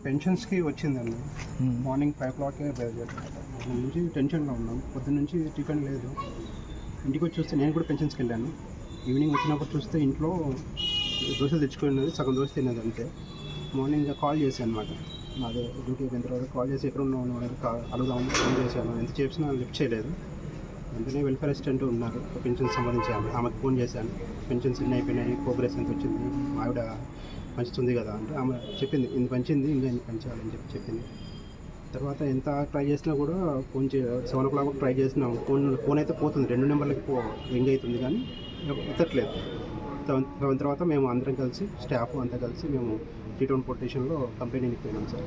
పెన్షన్స్కి వచ్చిందండి. Morning 5 o'clock బయలుదేరాను. నుంచి టెన్షన్లో ఉన్నాం. పొద్దున్న నుంచి టిఫిన్ లేదు. ఇంటికి వచ్చి చూస్తే నేను కూడా పెన్షన్స్కి వెళ్ళాను. ఈవినింగ్ వచ్చినప్పుడు చూస్తే ఇంట్లో దోశలు తెచ్చుకున్నది, సగం దోశ తిన్నది అంతే. మార్నింగ్ కాల్ చేశాను అనమాట. నాదే డ్యూటీ అయిపోయిన తర్వాత కాల్ చేసి ఎక్కడ ఉన్నాను అడుగుదామని ఫోన్ చేశాను. ఎంత చేసినా లిఫ్ట్ చేయలేదు. వెంటనే వెల్ఫేర్ అసిస్టెంట్ ఉన్నారు, పెన్షన్ సంబంధించి ఆమెకు ఫోన్ చేశాను. పెన్షన్స్ ఎన్ని అయిపోయినాయి, ప్రోగ్రెస్ ఎంత వచ్చింది, ఆవిడ పంచుతుంది కదా అంటే ఆమె చెప్పింది ఇన్ని పంచింది, ఇంకా ఎన్ని పంచాలని చెప్పింది. తర్వాత ఎంత ట్రై చేసినా కూడా ఫోన్ 7 o'clock ట్రై చేసినాం. ఫోన్ అయితే పోతుంది, 2 నెంబర్లకి రింగ్ అవుతుంది కానీ ఎత్తట్లేదు. తర్వాత మేము అందరం కలిసి స్టాఫ్ అంతా కలిసి మేము 3 Town పొజిషన్లో కంప్లైంట్కి పోయినాం సార్.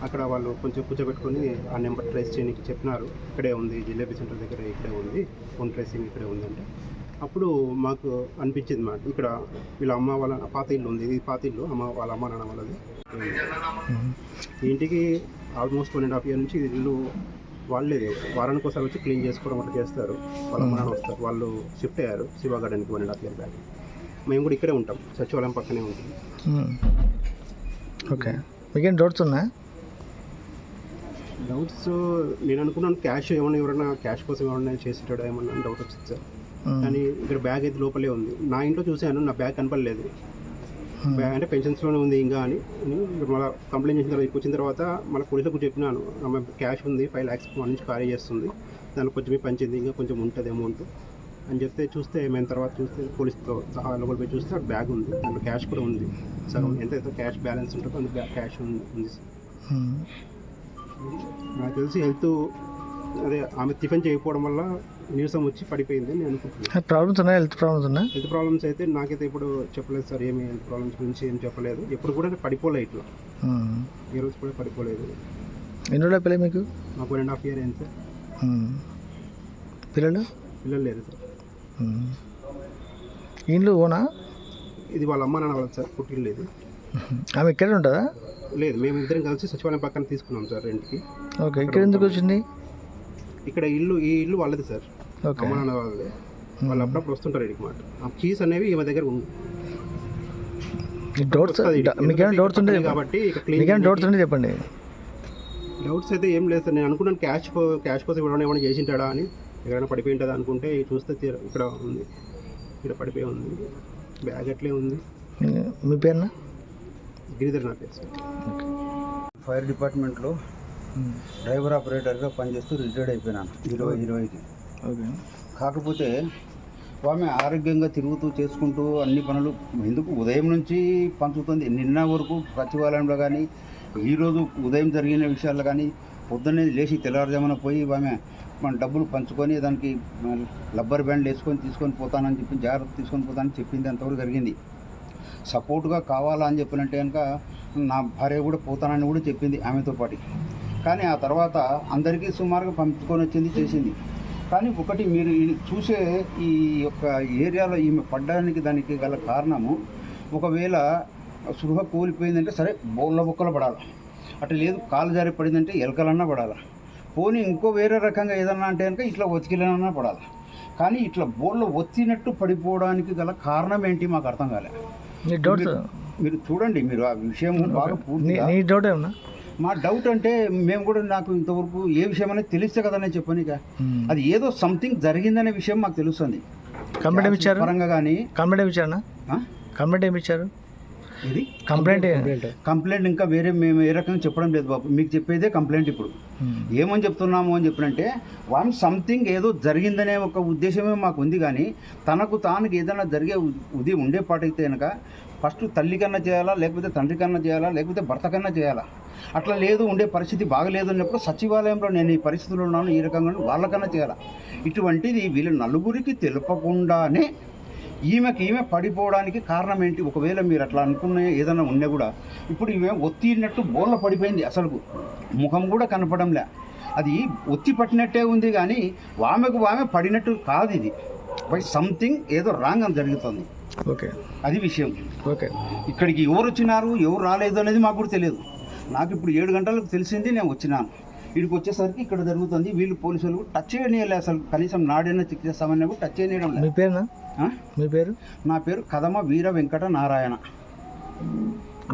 అక్కడ వాళ్ళు కొంచెం కూర్చోబెట్టుకొని ఆ నెంబర్ ట్రేస్ చేయడానికి చెప్పినారు. ఇక్కడే ఉంది, జిలేబీ సెంటర్ దగ్గర ఇక్కడే ఉంది, ఫోన్ ట్రేసింగ్ ఇక్కడే ఉందంటే అప్పుడు మాకు అనిపించింది మాట, ఇక్కడ వీళ్ళ అమ్మ వాళ్ళ పాత ఇల్లు ఉంది, ఇది పాత ఇల్లు వాళ్ళ అమ్మ నాన్న వాళ్ళది. ఇంటికి ఆల్మోస్ట్ 1.5 years నుంచి ఇల్లు వాళ్ళే వారానికి ఒకసారి వచ్చి క్లీన్ చేసుకోవడం అట్లా చేస్తారు. వాళ్ళ అమ్మ నాన్న వస్తారు. వాళ్ళు షిఫ్ట్ అయ్యారు శివ గార్డెన్కి 1.5 years బ్యాక్. మేము కూడా ఇక్కడే ఉంటాం, సచివాలయం పక్కనే ఉంటుంది. ఓకే, మీకేం డౌట్స్ ఉన్నాయా? డౌట్స్ నేను అనుకున్నాను క్యాష్ ఎవరైనా క్యాష్ కోసం ఎవరైనా చేసేటాడో ఏమన్నా డౌట్ వచ్చింది సార్. కానీ ఇక్కడ బ్యాగ్ అయితే లోపలే ఉంది. నా ఇంట్లో చూశాను, నా బ్యాగ్ కనపడలేదు. బ్యాగ్ అంటే పెన్షన్స్లోనే ఉంది ఇంకా అని మళ్ళీ కంప్లైంట్ చేసిన తర్వాత వచ్చిన తర్వాత మళ్ళీ పోలీసులకు చెప్పినాను, ఆమె క్యాష్ ఉంది 5 lakhs నుంచి ఖాళీ చేస్తుంది, దానికి కొంచెం పంచింది, ఇంకా కొంచెం ఉంటుంది అమౌంట్ అని చెప్తే చూస్తే మేము తర్వాత చూస్తే పోలీసుతో సహా లోపల పోయి చూస్తే బ్యాగ్ ఉంది, దాంట్లో క్యాష్ కూడా ఉంది. సగం ఎంతైతే క్యాష్ బ్యాలెన్స్ ఉంటుందో అంత క్యాష్ ఉంది. నాకు తెలిసి హెల్త్ అదే ఆమె టిఫిన్ చేయకపోవడం వల్ల నీరసం వచ్చి పడిపోయింది నేను అనుకుంటున్నాను. ప్రాబ్లమ్స్ ఉన్నాయి, హెల్త్ ప్రాబ్లమ్స్ అయితే నాకైతే ఇప్పుడు చెప్పలేదు సార్, ఏమి హెల్త్ ప్రాబ్లమ్స్ గురించి ఏం చెప్పలేదు. ఎప్పుడు కూడా పడిపోలేదు, ఇట్లా ఈ రోజు కూడా పడిపోలేదు. ఎన్ని రోజుల పిల్లలు మీకు? మాకు 1.5 years అయింది సార్. పిల్లలు లేదు సార్. ఇంట్లో ఓనా? ఇది వాళ్ళ అమ్మ నాన్న వాళ్ళది సార్, పుట్టిల్లు లేదు. ఆమె ఇక్కడ ఉంటుందా? లేదు, మేము ఇద్దరం కలిసి సచివాలయం పక్కన తీసుకున్నాం సార్ రెంట్కి. ఓకే, ఇక్కడ ఎందుకు వచ్చింది? ఇక్కడ ఈ ఇల్లు వాళ్ళది సార్, అమ్మ నాన్న వాళ్ళది. వాళ్ళు అప్పుడప్పుడు వస్తుంటారు ఇక్కడికి మాట. ఆ కీస్ అనేవి ఈమె దగ్గర ఉంది. డౌట్స్ ఉంటే కాబట్టి చెప్పండి. డౌట్స్ అయితే ఏం లేదు సార్. నేను అనుకున్నాను క్యాష్ కోసం ఏమైనా చేసింటాడా అని, ఎక్కడైనా పడిపోయి ఉంటుందా అనుకుంటే చూస్తే ఇక్కడ ఉంది, ఇక్కడ పడిపోయి ఉంది. బ్యాగ్ అట్లే ఉంది. మీ పేరునా? గిరిధర్ నా పేరు సార్. ఫైర్ డిపార్ట్మెంట్లో డ్రైవర్ ఆపరేటర్గా పనిచేస్తూ రిటైర్డ్ అయిపోయినాను 2020కి. కాకపోతే ఆమె ఆరోగ్యంగా తిరుగుతూ చేసుకుంటూ అన్ని పనులు ఎందుకు ఉదయం నుంచి పంచుతుంది. నిన్న వరకు సచివాలయంలో కానీ ఈరోజు ఉదయం జరిగిన విషయాల్లో కానీ పొద్దున్నే లేచి తెల్లవారుజామున పోయి ఆమె మన డబ్బులు పంచుకొని దానికి రబ్బర్ బ్యాండ్ వేసుకొని తీసుకొని పోతానని చెప్పి జాగ్రత్త తీసుకొని పోతానని చెప్పింది. అంతవరకు జరిగింది. సపోర్ట్గా కావాలా అని చెప్పినట్టే కనుక నా భార్య కూడా పోతానని కూడా చెప్పింది ఆమెతో పాటు. కానీ ఆ తర్వాత అందరికీ సుమారుగా పంపుకొని వచ్చింది, చేసింది. కానీ ఒకటి మీరు చూసే ఈ యొక్క ఏరియాలో ఈమె పడ్డానికి దానికి గల కారణము, ఒకవేళ సృహ కూలిపోయిందంటే సరే బోళ్ళ బొక్కలు పడాలి, అటు లేదు కాలు జారి పడిందంటే ఎలకలన్నా పడాలి, పోనీ ఇంకో వేరే రకంగా ఏదన్నా అంటే కనుక ఇట్లా ఒతికిలన్నా పడాలి. కానీ ఇట్లా బోళ్ళు ఒత్తినట్టు పడిపోవడానికి గల కారణం ఏంటి మాకు అర్థం కాలేదు. మీరు చూడండి, మీరు ఆ విషయం బాగా పూర్తిగా. నీ డౌట్ ఏమన్నా? మా డౌట్ అంటే మేము కూడా నాకు ఇంతవరకు ఏ విషయం అనేది తెలిస్తే కదా నేను చెప్పాను. ఇక అది ఏదో సంథింగ్ జరిగిందనే విషయం మాకు తెలుస్తుంది. కంప్లైంట్ ఏమి ఇచ్చారు? పరంగా కానీ కంప్లైంట్ ఏమి ఇచ్చారన్నా? కంప్లైంట్ ఏమి ఇచ్చారు? ఇది కంప్లైంట్ ఇంకా వేరే మేము ఏ రకంగా చెప్పడం లేదు బాబు, మీకు చెప్పేదే కంప్లైంట్. ఇప్పుడు ఏమని చెప్తున్నాము అని చెప్పినంటే సంథింగ్ ఏదో జరిగిందనే ఒక ఉద్దేశమే మాకు ఉంది. కానీ తనకు తానుకి ఏదైనా జరిగే ఉండే పాటైతే కనుక ఫస్ట్ తల్లి కన్నా చేయాలా, లేకపోతే తండ్రి కన్నా చేయాలా, లేకపోతే భర్త కన్నా చేయాలా. అట్లా లేదు, ఉండే పరిస్థితి బాగలేదు అన్నప్పుడు సచివాలయంలో నేను ఈ పరిస్థితుల్లో ఉన్నాను, ఈ రకంగా వాళ్ళకన్నా చేయాలా. ఇటువంటిది వీళ్ళ నలుగురికి తెలపకుండానే ఈమె పడిపోవడానికి కారణం ఏంటి? ఒకవేళ మీరు అట్లా అనుకునే ఏదైనా ఉన్నా కూడా ఇప్పుడు ఈమె ఒత్తిడినట్టు బోర్ల పడిపోయింది, అసలు ముఖం కూడా కనపడంలే. అది ఒత్తి పట్టినట్టే ఉంది కానీ ఆమె పడినట్టు కాదు. ఇది బై సంథింగ్ ఏదో రాంగ్ అని జరుగుతుంది. ఓకే, అది విషయం. ఓకే, ఇక్కడికి ఎవరు వచ్చినారు ఎవరు రాలేదు అనేది మాకు కూడా తెలియదు. నాకు ఇప్పుడు 7 గంటలకు తెలిసింది, నేను వచ్చినాను. వీడికి వచ్చేసరికి ఇక్కడ జరుగుతుంది. వీళ్ళు పోలీసులు టచ్ చేయనీయలే, అసలు కనీసం నాడైనా చెక్ చేస్తామని కూడా టచ్ చేయనీయడం లేదు. మీ పేరునా? మీ పేరు? నా పేరు కదమ వీర వెంకట నారాయణ.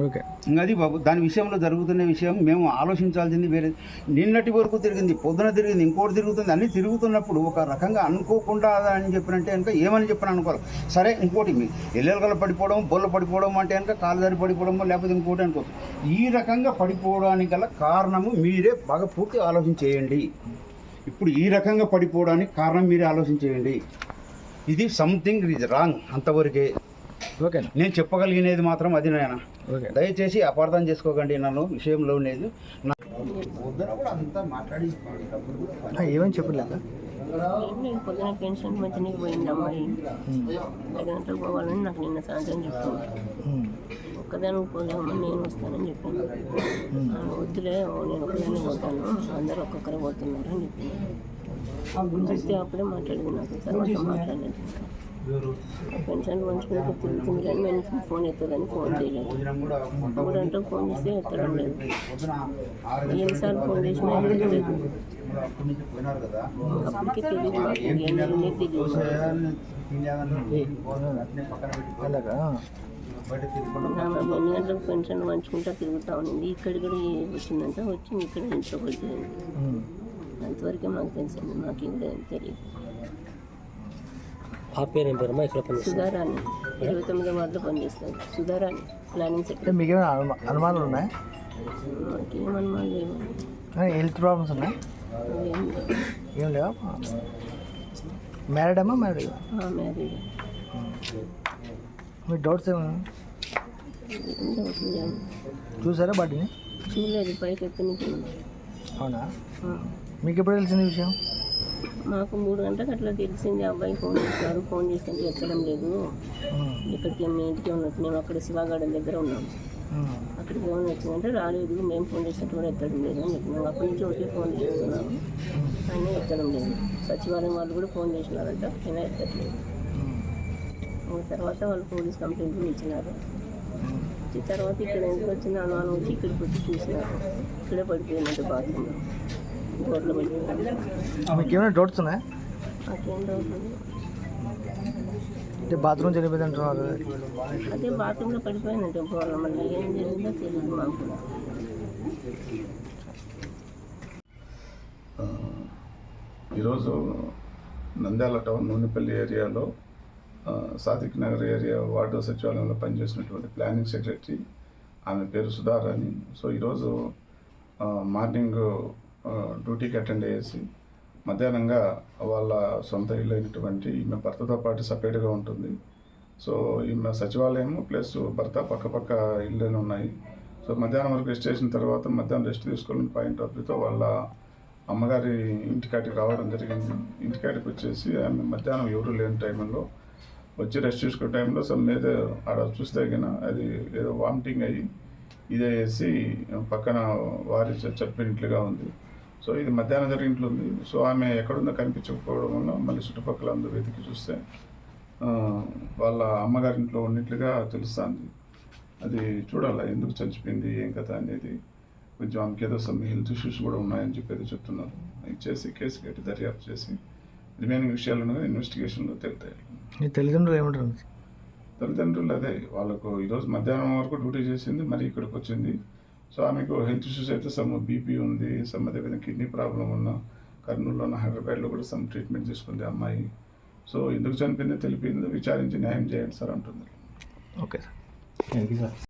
ఓకే, ఇంకా అది బాబు దాని విషయంలో జరుగుతున్న విషయం మేము ఆలోచించాల్సింది వేరే. నిన్నటి వరకు తిరిగింది, పొద్దున తిరిగింది, ఇంకోటి తిరుగుతుంది. అన్నీ తిరుగుతున్నప్పుడు ఒక రకంగా అనుకోకుండా అని చెప్పినంటే కనుక ఏమని చెప్పిన అనుకోవాలి. సరే, ఇంకోటి మీ ఎల్లెలగల పడిపోవడం, బొల్ల పడిపోవడం అంటే కనుక కాలు దారి పడిపోవడమో లేకపోతే ఇంకోటి అనుకోవచ్చు. ఈ రకంగా పడిపోవడానికి గల కారణము మీరే బాగా పూర్తి ఆలోచించేయండి. ఇప్పుడు ఈ రకంగా పడిపోవడానికి కారణం మీరే ఆలోచించేయండి. ఇది సంథింగ్ ఈజ్ రాంగ్, అంతవరకే. ఓకే, నేను చెప్పగలిగినది మాత్రం అది నాయన. ఓకే, దయచేసి అపార్థం చేసుకోకండి నన్ను విషయంలో ఉండేది. కూడా అంతా మాట్లాడి ఏమని చెప్పలేదా? నేను పొద్దున పెన్షన్ మంచిగా పోయింది అమ్మాయి. 5 గంటలకు పోవాలని నాకు నిన్న సాయంత్రం చెప్పింది. ఒక్కదానికి పోదామని నేను వస్తానని చెప్పింది. వద్దులే, నేను ఒక్కదాన్ని పోతాను, అందరూ ఒక్కొక్కరు పోతున్నారు అని చెప్పింది. అయితే అప్పుడే మాట్లాడింది, నాకు తర్వాత మాట్లాడలేదు. పెన్షన్ పంచుకుని తిరుగుతుంది కానీ నేను ఫోన్ ఎత్తదని ఫోన్ చేయలేదు. 3 గంటలకు ఫోన్ చేస్తే ఎత్తడం లేదు. ఎన్నిసార్లు ఫోన్ చేసినా ఎత్తలేదు. అప్పటికి తెలియదు మాకు, ఎన్ని తెలియదు. ఆమె 2 గంటలకు పెన్షన్ పంచుకుంటా తిరుగుతూ ఉన్నింది. ఇక్కడికి కూడా వచ్చిందంట, వచ్చి ఇక్కడ ఇంట్లో పడిపోయింది. అంతవరకే మాకు తెలిసింది, మాకు ఇంకా తెలియదు. ఆ పేరు ఏం పేరమ్మా? ఇక్కడ సుధారాణి, 29వ వార్డులో పనిచేస్తారు. Sudharani planning secretary. మీకు ఏమైనా అనుమానాలు ఉన్నాయా? మాకేం అనుమానం లేవు. హెల్త్ ప్రాబ్లమ్స్ ఉన్నాయా? ఏం లేవా? మ్యారీడ్ అమ్మా? మ్యారీడ్. మ్యారీడ్. మీ డౌట్స్ ఏమన్నా? చూసారా బాడీని? చూడలేదు, పైకి ఎక్కనికి. అవునా? మీకు ఎప్పుడు తెలిసింది విషయం? మాకు 3 గంటలకు అట్లా తెలిసింది. అబ్బాయి ఫోన్ చేస్తున్నారు, ఫోన్ చేస్తే ఎత్తడం లేదు. ఇక్కడికి మేము ఇంటికి ఉన్నట్టు, మేము అక్కడ శివాగార్డెన్ దగ్గర ఉన్నాము. అక్కడికి ఫోన్ వచ్చిందంటే రాలేదు, మేము ఫోన్ చేసినట్టు కూడా ఎత్తడం లేదు అని చెప్పినాము. అక్కడి నుంచి ఒకే ఫోన్ చేస్తున్నాము, అయినా ఎత్తడం లేదు. సచివాలయం వాళ్ళు కూడా ఫోన్ చేసినారంట, అయినా ఎత్తట్లేదు. తర్వాత వాళ్ళు పోలీస్ కంప్లైంట్ ఇచ్చినారు. వచ్చిన తర్వాత ఇక్కడ ఎందుకు వచ్చింది అనుమానం వచ్చి ఇక్కడికి వచ్చి చూసినారు. ఇక్కడే పడిపోయినట్టు బాత్రూంలో, బోర్లో పడిపోయినట్టు. మీకు ఏమైనా డౌట్స్ ఉన్నాయా? నాకేం డౌట్ లేదు. అంటే బాత్రూమ్ చనిపోయింది అంటున్నారు. అదే బాత్రూంలో పడిపోయినట్టు బోర్లో, మళ్ళీ ఏం జరిగిందో తెలియదు మాకు కూడా. ఈరోజు నంద్యాల టౌన్ నూనెపల్లి ఏరియాలో సాదిక్ నగర్ ఏరియా వార్డు సచివాలయంలో పనిచేసినటువంటి ప్లానింగ్ సెక్రటరీ, ఆమె పేరు సుధారాణి. సో ఈరోజు మార్నింగ్ డ్యూటీకి అటెండ్ అయ్యేసి మధ్యాహ్నంగా వాళ్ళ సొంత ఇల్లు అయినటువంటి ఈమె భర్తతో పాటు సపరేట్గా ఉంటుంది. సో ఈమె సచివాలయం ప్లస్ భర్త పక్కపక్క ఇళ్ళని ఉన్నాయి. సో మధ్యాహ్నం వరకు రెస్ట్ చేసిన తర్వాత మధ్యాహ్నం రెస్ట్ తీసుకోవాలని పాయింట్ ఆఫ్ వ్యూతో వాళ్ళ అమ్మగారి ఇంటికాటికి రావడం జరిగింది. ఇంటికాటికి వచ్చేసి ఆమె మధ్యాహ్నం ఎవరు లేని టైంలో వచ్చి రెస్ట్ తీసుకునే టైంలో ఏదో ఆడ చూస్తే కన్నా అది ఏదో వామిటింగ్ అయ్యి ఇదే వేసి పక్కన వారి చెప్పినట్లుగా ఉంది. సో ఇది మధ్యాహ్నం జరిగినట్లు ఉంది. సో ఆమె ఎక్కడుందో కనిపించకపోవడం వల్ల మళ్ళీ చుట్టుపక్కల అందరూ వెతికి చూస్తే వాళ్ళ అమ్మగారింట్లో ఉన్నట్లుగా తెలుస్తుంది. అది చూడాలి ఎందుకు చనిపోయింది ఏం కథ అనేది. కొంచెం ఆమెకి ఏదో సమ్ హెల్త్ ఇష్యూస్ కూడా ఉన్నాయని చెప్పేది చెప్తున్నారు. ఇచ్చేసి కేసు కట్టి దర్యాప్తు చేసి రిమైనింగ్ విషయాలను ఇన్వెస్టిగేషన్లో తెలుతాయి. మీ తల్లిదండ్రులు ఏమంటారు? తల్లిదండ్రులు అదే వాళ్ళకు ఈరోజు మధ్యాహ్నం వరకు డ్యూటీ చేసింది, మరి ఇక్కడికి వచ్చింది. సో ఆమెకు హెల్త్ ఇష్యూస్ అయితే సమ్ బీపీ ఉంది, సమ్ అదేవిధంగా కిడ్నీ ప్రాబ్లం ఉన్న, కర్నూలులో హైదరాబాద్లో కూడా సమ్ ట్రీట్మెంట్ తీసుకుంది అమ్మాయి. సో ఎందుకు చనిపోయిందో తెలిపింది, విచారించి న్యాయం చేయండి సార్ అంటుంది. Okay sir. Thank you sir.